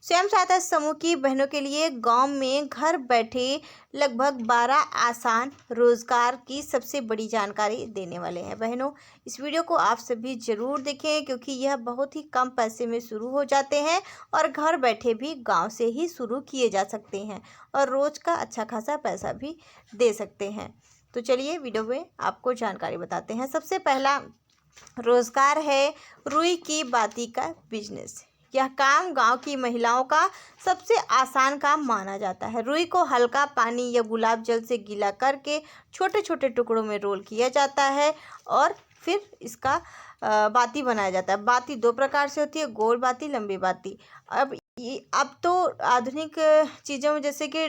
स्वयं सहायता समूह की बहनों के लिए गांव में घर बैठे लगभग 12 आसान रोजगार की सबसे बड़ी जानकारी देने वाले हैं। बहनों, इस वीडियो को आप सभी जरूर देखें क्योंकि यह बहुत ही कम पैसे में शुरू हो जाते हैं और घर बैठे भी गांव से ही शुरू किए जा सकते हैं और रोज का अच्छा खासा पैसा भी दे सकते हैं। तो चलिए वीडियो में आपको जानकारी बताते हैं। सबसे पहला रोजगार है रुई की बाती का बिजनेस। यह काम गांव की महिलाओं का सबसे आसान काम माना जाता है। रुई को हल्का पानी या गुलाब जल से गीला करके छोटे छोटे टुकड़ों में रोल किया जाता है और फिर इसका बाती बनाया जाता है। बाती दो प्रकार से होती है, गोल बाती, लंबी बाती। अब तो आधुनिक चीज़ों में जैसे कि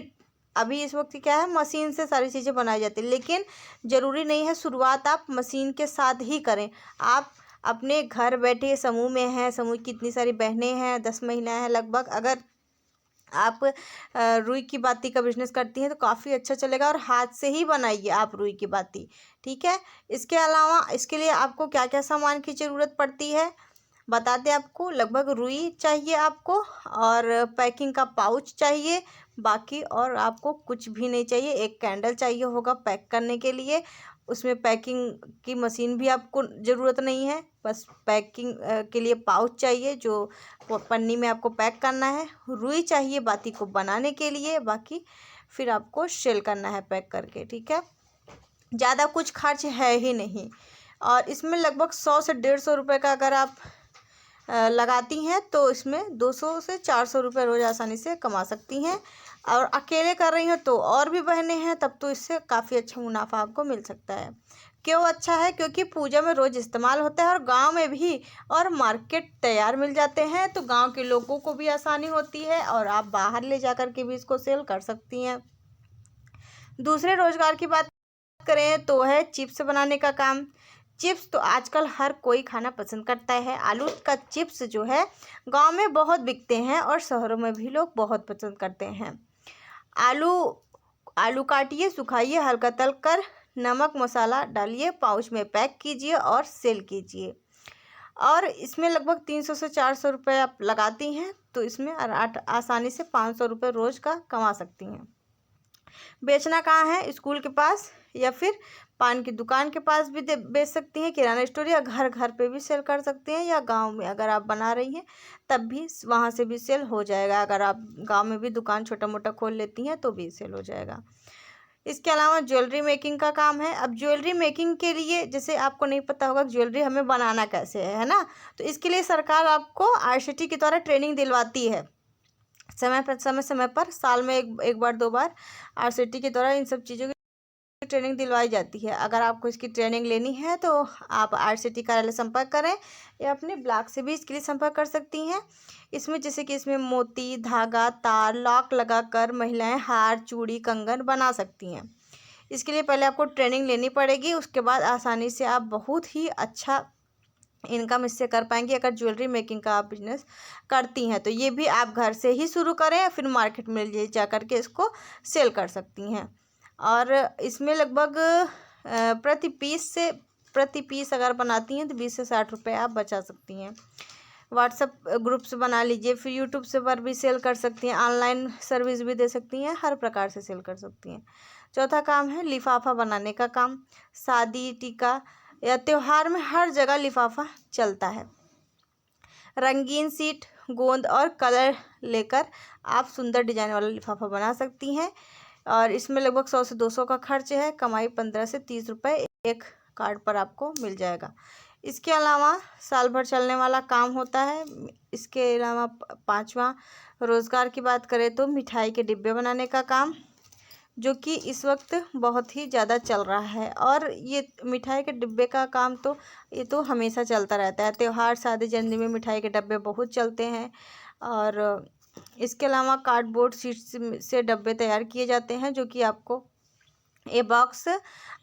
अभी इस वक्त क्या है, मशीन से सारी चीज़ें बनाई जाती है, लेकिन ज़रूरी नहीं है शुरुआत आप मशीन के साथ ही करें। आप अपने घर बैठे समूह में हैं, समूह की इतनी सारी बहनें हैं, 10 महिलाएं हैं लगभग, अगर आप रुई की बाती का बिजनेस करती हैं तो काफ़ी अच्छा चलेगा और हाथ से ही बनाइए आप रुई की बाती, ठीक है। इसके अलावा इसके लिए आपको क्या क्या सामान की ज़रूरत पड़ती है बता दें आपको। लगभग रुई चाहिए आपको और पैकिंग का पाउच चाहिए, बाकी और आपको कुछ भी नहीं चाहिए। एक कैंडल चाहिए होगा पैक करने के लिए, उसमें पैकिंग की मशीन भी आपको ज़रूरत नहीं है, बस पैकिंग के लिए पाउच चाहिए जो पन्नी में आपको पैक करना है। रुई चाहिए बाती को बनाने के लिए, बाकी फिर आपको सेल करना है पैक करके, ठीक है। ज़्यादा कुछ खर्च है ही नहीं और इसमें लगभग 100 से 150 रुपये का अगर आप लगाती हैं तो इसमें 200 से 400 रुपये रोज़ आसानी से कमा सकती हैं। और अकेले कर रही हैं तो और भी बहनें हैं तब तो इससे काफ़ी अच्छा मुनाफा आपको मिल सकता है। क्यों अच्छा है? क्योंकि पूजा में रोज़ इस्तेमाल होता है और गांव में भी और मार्केट तैयार मिल जाते हैं तो गांव के लोगों को भी आसानी होती है और आप बाहर ले जा कर के भी इसको सेल कर सकती हैं। दूसरे रोज़गार की बात करें तो है चिप्स बनाने का काम। चिप्स तो आजकल हर कोई खाना पसंद करता है। आलू का चिप्स जो है गांव में बहुत बिकते हैं और शहरों में भी लोग बहुत पसंद करते हैं। आलू आलू काटिए, सुखाइए, हल्का तल कर नमक मसाला डालिए, पाउच में पैक कीजिए और सेल कीजिए। और इसमें लगभग 300 से 400 रुपये आप लगाती हैं तो इसमें आसानी से 500 रुपये रोज़ का कमा सकती हैं। बेचना कहाँ है? स्कूल के पास या फिर पान की दुकान के पास भी बेच सकती हैं, किराना स्टोर या घर घर पे भी सेल कर सकती हैं, या गांव में अगर आप बना रही हैं तब भी वहाँ से भी सेल हो जाएगा। अगर आप गांव में भी दुकान छोटा मोटा खोल लेती हैं तो भी सेल हो जाएगा। इसके अलावा ज्वेलरी मेकिंग का काम है। अब ज्वेलरी मेकिंग के लिए जैसे आपको नहीं पता होगा ज्वेलरी हमें बनाना कैसे है ना, तो इसके लिए सरकार आपको RCT के द्वारा ट्रेनिंग दिलवाती है समय पर साल में एक बार 2 बार RCT के द्वारा इन सब चीज़ों की ट्रेनिंग दिलवाई जाती है। अगर आपको इसकी ट्रेनिंग लेनी है तो आप RCT कार्यालय संपर्क करें या अपने ब्लॉक से भी इसके लिए संपर्क कर सकती हैं। इसमें जैसे कि इसमें मोती, धागा, तार, लॉक लगाकर महिलाएं हार, चूड़ी, कंगन बना सकती हैं। इसके लिए पहले आपको ट्रेनिंग लेनी पड़ेगी, उसके बाद आसानी से आप बहुत ही अच्छा इनकम इससे कर पाएंगी। अगर ज्वेलरी मेकिंग का आप बिजनेस करती हैं तो ये भी आप घर से ही शुरू करें या फिर मार्केट में ले जा करके इसको सेल कर सकती हैं। और इसमें लगभग प्रति पीस अगर बनाती हैं तो 20 से 60 रुपये आप बचा सकती हैं। व्हाट्सएप ग्रुप्स बना लीजिए, फिर यूट्यूब से पर भी सेल कर सकती हैं, ऑनलाइन सर्विस भी दे सकती हैं, हर प्रकार से सेल कर सकती हैं। चौथा काम है लिफाफा बनाने का काम। शादी, टीका या त्यौहार में हर जगह लिफाफा चलता है। रंगीन सीट, गोंद और कलर लेकर आप सुंदर डिजाइन वाला लिफाफा बना सकती हैं और इसमें लगभग 100 से 200 का खर्च है। कमाई 15 से 30 रुपये एक कार्ड पर आपको मिल जाएगा। इसके अलावा साल भर चलने वाला काम होता है। इसके अलावा 5वां रोज़गार की बात करें तो मिठाई के डिब्बे बनाने का काम, जो कि इस वक्त बहुत ही ज़्यादा चल रहा है। और ये मिठाई के डिब्बे का काम तो ये तो हमेशा चलता रहता है। त्यौहार, शादी, जन्मदिन में मिठाई के डब्बे बहुत चलते हैं। और इसके अलावा कार्डबोर्ड शीट से डब्बे तैयार किए जाते हैं, जो कि आपको ये बॉक्स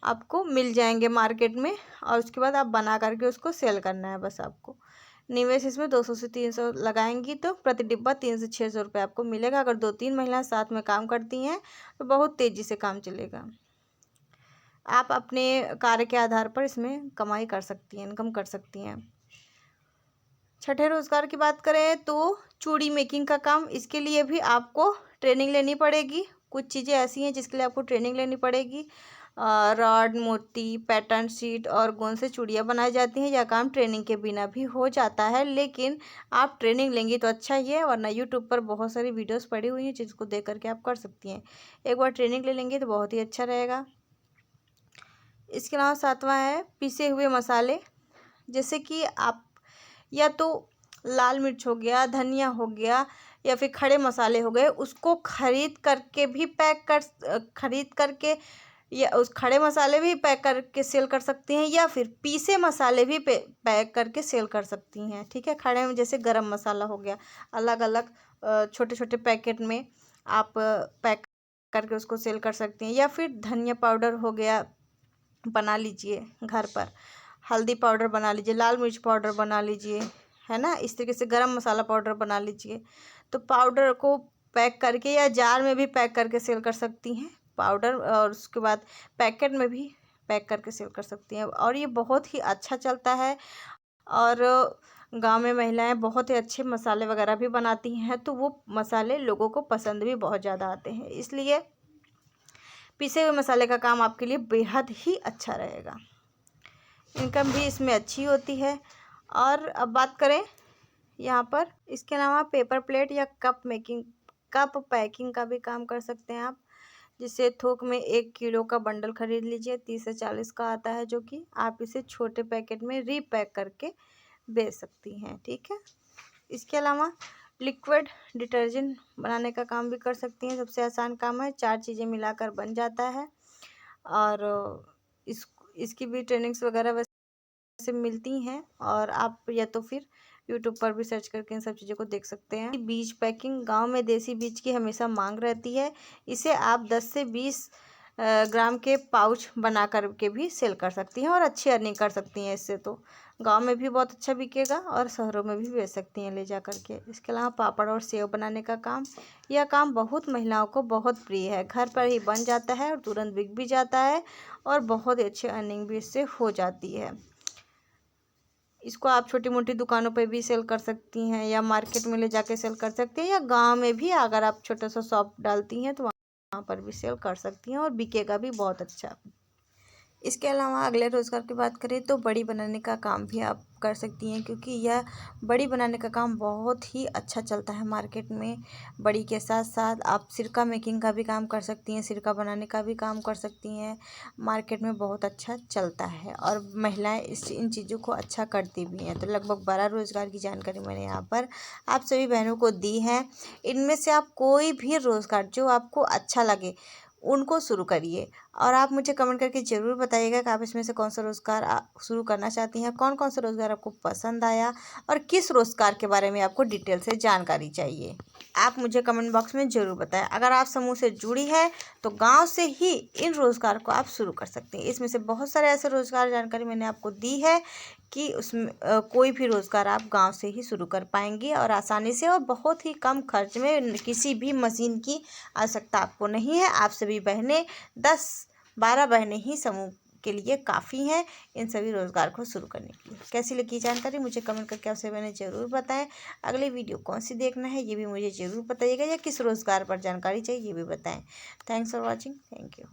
आपको मिल जाएंगे मार्केट में और उसके बाद आप बना करके उसको सेल करना है बस आपको। निवेश इसमें 200 से 300 लगाएंगी तो प्रति डिब्बा 300 से 600 रुपये आपको मिलेगा। अगर 2-3 महिलाएं साथ में काम करती हैं तो बहुत तेज़ी से काम चलेगा। आप अपने कार्य के आधार पर इसमें कमाई कर सकती हैं, इनकम कर सकती हैं। छठे रोज़गार की बात करें तो चूड़ी मेकिंग का काम, इसके लिए भी आपको ट्रेनिंग लेनी पड़ेगी। कुछ चीज़ें ऐसी हैं जिसके लिए आपको ट्रेनिंग लेनी पड़ेगी। रॉड, मोती, पैटर्न शीट और गोंद से चूड़ियाँ बनाई जाती हैं। यह काम ट्रेनिंग के बिना भी हो जाता है, लेकिन आप ट्रेनिंग लेंगी तो अच्छा ही है, वरना यूट्यूब पर बहुत सारी वीडियोस पड़ी हुई हैं जिसको देख करके आप कर सकती हैं। एक बार ट्रेनिंग ले लेंगे तो बहुत ही अच्छा रहेगा। इसके अलावा सातवां है पिसे हुए मसाले, जैसे कि आप या तो लाल मिर्च हो गया, धनिया हो गया या फिर खड़े मसाले हो गए, उसको खरीद करके भी खरीद करके या उस खड़े मसाले भी पैक करके सेल कर सकती हैं, या फिर पीसे मसाले भी पैक करके सेल कर सकती हैं। ठीक है, खड़े में जैसे गरम मसाला हो गया, अलग अलग छोटे छोटे पैकेट में आप पैक करके उसको सेल कर सकती हैं। या फिर धनिया पाउडर हो गया, बना लीजिए घर पर, हल्दी पाउडर बना लीजिए, लाल मिर्च पाउडर बना लीजिए, है ना। इस तरीके से गरम मसाला पाउडर बना लीजिए। तो पाउडर को पैक करके या जार में भी पैक करके सेल कर सकती हैं पाउडर, और उसके बाद पैकेट में भी पैक करके सेल कर सकती हैं, और ये बहुत ही अच्छा चलता है। और गांव में महिलाएं बहुत ही अच्छे मसाले वगैरह भी बनाती हैं, तो वो मसाले लोगों को पसंद भी बहुत ज़्यादा आते हैं, इसलिए पिसे हुए मसाले का काम आपके लिए बेहद ही अच्छा रहेगा। इनकम भी इसमें अच्छी होती है। और अब बात करें यहाँ पर, इसके अलावा पेपर प्लेट या कप पैकिंग का भी काम कर सकते हैं आप, जिससे थोक में 1 किलो का बंडल खरीद लीजिए, 30 से 40 का आता है, जो कि आप इसे छोटे पैकेट में रीपैक करके बेच सकती हैं। ठीक है, इसके अलावा लिक्विड डिटर्जेंट बनाने का काम भी कर सकती हैं। सबसे आसान काम है, 4 चीज़ें मिलाकर बन जाता है। और इसकी भी ट्रेनिंग्स वगैरह वैसे मिलती हैं, और आप या तो फिर यूट्यूब पर भी सर्च करके इन सब चीज़ों को देख सकते हैं। बीज पैकिंग, गांव में देसी बीज की हमेशा मांग रहती है। इसे आप 10 से 20 ग्राम के पाउच बना करके भी सेल कर सकती हैं और अच्छी अर्निंग कर सकती हैं इससे। तो गांव में भी बहुत अच्छा बिकेगा और शहरों में भी बेच सकती हैं ले जा करके। इसके अलावा पापड़ और सेव बनाने का काम, यह काम बहुत महिलाओं को बहुत प्रिय है। घर पर ही बन जाता है और तुरंत बिक भी जाता है, और बहुत ही अच्छी अर्निंग भी इससे हो जाती है। इसको आप छोटी मोटी दुकानों पे भी सेल कर सकती हैं, या मार्केट में ले जाके सेल कर सकती हैं, या गांव में भी अगर आप छोटा सा शॉप डालती हैं तो वहाँ पर भी सेल कर सकती हैं, और बिकेगा भी बहुत अच्छा। इसके अलावा अगले रोज़गार की बात करें तो बड़ी बनाने का काम भी आप कर सकती हैं, क्योंकि यह बड़ी बनाने का काम बहुत ही अच्छा चलता है मार्केट में। बड़ी के साथ साथ आप सिरका मेकिंग का भी काम कर सकती हैं, सिरका बनाने का भी काम कर सकती हैं। मार्केट में बहुत अच्छा चलता है, और महिलाएं इन चीज़ों को अच्छा करती भी हैं। तो लगभग 12 रोज़गार की जानकारी मैंने यहाँ पर आप सभी बहनों को दी है। इनमें से आप कोई भी रोज़गार जो आपको अच्छा लगे उनको शुरू करिए, और आप मुझे कमेंट करके ज़रूर बताइएगा कि आप इसमें से कौन सा रोज़गार शुरू करना चाहती हैं, कौन कौन सा रोज़गार आपको पसंद आया, और किस रोज़गार के बारे में आपको डिटेल से जानकारी चाहिए। आप मुझे कमेंट बॉक्स में ज़रूर बताएं। अगर आप समूह से जुड़ी है तो गांव से ही इन रोज़गार को आप शुरू कर सकते हैं। इसमें से बहुत सारे ऐसे रोज़गार जानकारी मैंने आपको दी है कि उसमें कोई भी रोज़गार आप गांव से ही शुरू कर पाएंगी, और आसानी से, और बहुत ही कम खर्च में। किसी भी मशीन की आवश्यकता आपको नहीं है। आप सभी बहनें 10-12 बहनें ही समूह के लिए काफ़ी हैं इन सभी रोज़गार को शुरू करने के लिए। कैसी लगी जानकारी मुझे कमेंट करके आप सभी बहनें ज़रूर बताएं। अगली वीडियो कौन सी देखना है ये भी मुझे ज़रूर बताइएगा, या किस रोज़गार पर जानकारी चाहिए ये भी बताएं। Thanks for watching. Thank you.